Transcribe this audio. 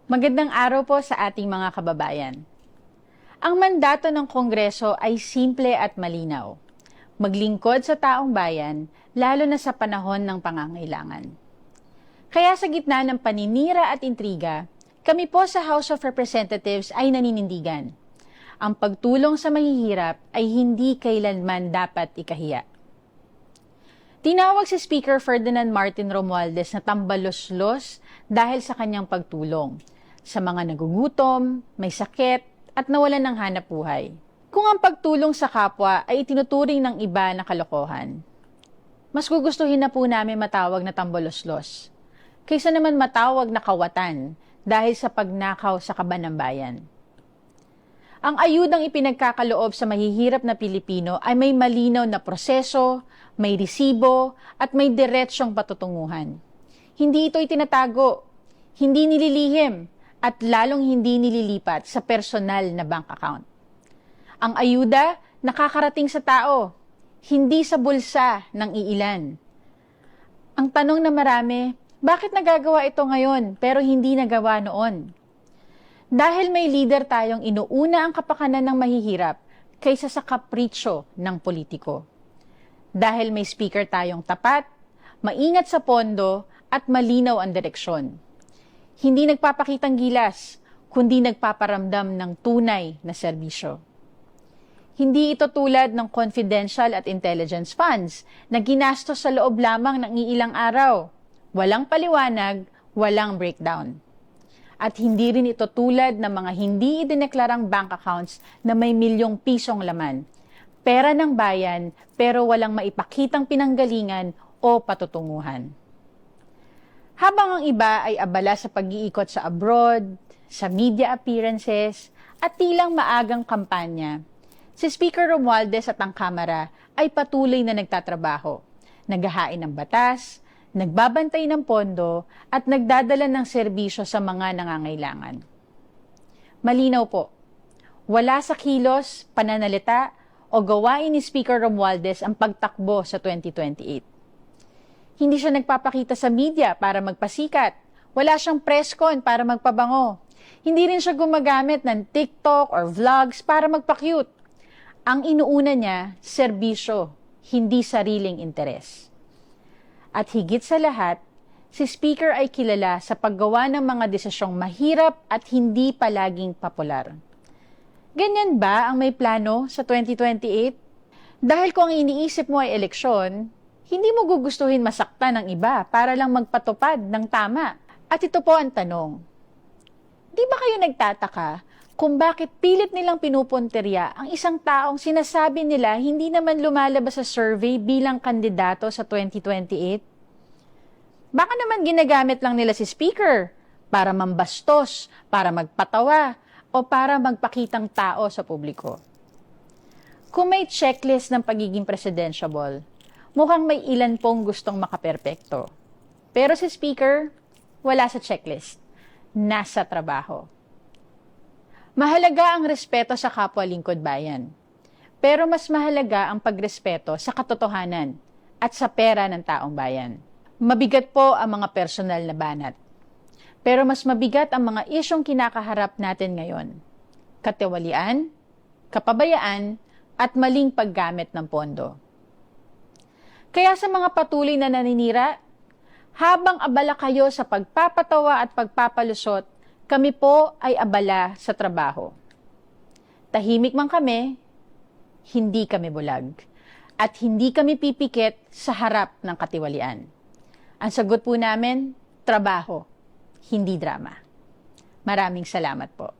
Magandang araw po sa ating mga kababayan. Ang mandato ng Kongreso ay simple at malinaw. Maglingkod sa taong bayan, lalo na sa panahon ng pangangailangan. Kaya sa gitna ng paninira at intriga, kami po sa House of Representatives ay naninindigan. Ang pagtulong sa mahihirap ay hindi kailanman dapat ikahiya. Tinawag si Speaker Ferdinand Martin Romualdez na tambalos-los dahil sa kanyang pagtulong sa mga nagugutom, may sakit, at nawalan ng hanap-buhay. Kung ang pagtulong sa kapwa ay itinuturing ng iba na kalokohan, mas gugustuhin na po namin matawag na tambalos-los kaysa naman matawag na kawatan dahil sa pagnakaw sa kaban ng bayan. Ang ayudang ipinagkakaloob sa mahihirap na Pilipino ay may malinaw na proseso, may resibo, at may diretsyong patutunguhan. Hindi ito itinatago, hindi nililihim, at lalong hindi nililipat sa personal na bank account. Ang ayuda nakakarating sa tao, hindi sa bulsa ng iilan. Ang tanong na marami, bakit nagagawa ito ngayon pero hindi nagawa noon? Dahil may leader tayong inuuna ang kapakanan ng mahihirap kaysa sa kapritsyo ng politiko. Dahil may speaker tayong tapat, maingat sa pondo at malinaw ang direksyon. Hindi nagpapakitang gilas, kundi nagpaparamdam ng tunay na serbisyo. Hindi ito tulad ng confidential at intelligence funds na ginastos sa loob lamang ng iilang araw. Walang paliwanag, walang breakdown. At hindi rin ito tulad ng mga hindi idineklarang bank accounts na may milyong pisong laman. Pera ng bayan pero walang maipakitang pinanggalingan o patutunguhan. Habang ang iba ay abala sa pag-iikot sa abroad, sa media appearances, at tilang maagang kampanya, si Speaker Romualdez at ang Kamara ay patuloy na nagtatrabaho, naghahain ng batas, nagbabantay ng pondo, at nagdadala ng serbisyo sa mga nangangailangan. Malinaw po, wala sa kilos, pananalita, o gawain ni Speaker Romualdez ang pagtakbo sa 2028. Hindi siya nagpapakita sa media para magpasikat. Wala siyang press con para magpabango. Hindi rin siya gumagamit ng TikTok or vlogs para magpa-cute. Ang inuuna niya, serbisyo, hindi sariling interes. At higit sa lahat, si Speaker ay kilala sa paggawa ng mga desisyong mahirap at hindi palaging popular. Ganyan ba ang may plano sa 2028? Dahil kung ang iniisip mo ay eleksyon, hindi mo gugustuhin masaktan ng iba para lang magpatupad ng tama. At ito po ang tanong. Di ba kayo nagtataka kung bakit pilit nilang pinupunterya ang isang taong sinasabi nila hindi naman lumalabas sa survey bilang kandidato sa 2028? Baka naman ginagamit lang nila si Speaker para mambastos, para magpatawa, o para magpakitang tao sa publiko. Kung may checklist ng pagiging presidentiable, mukhang may ilan pong gustong makaperpekto. Pero si Speaker, wala sa checklist. Nasa trabaho. Mahalaga ang respeto sa kapwa lingkod bayan. Pero mas mahalaga ang pagrespeto sa katotohanan at sa pera ng taong bayan. Mabigat po ang mga personal na banat. Pero mas mabigat ang mga isyong kinakaharap natin ngayon. Katiwalian, kapabayaan, at maling paggamit ng pondo. Kaya sa mga patuloy na naninira, habang abala kayo sa pagpapatawa at pagpapalusot, kami po ay abala sa trabaho. Tahimik man kami, hindi kami bulag. At hindi kami pipikit sa harap ng katiwalian. Ang sagot po namin, trabaho, hindi drama. Maraming salamat po.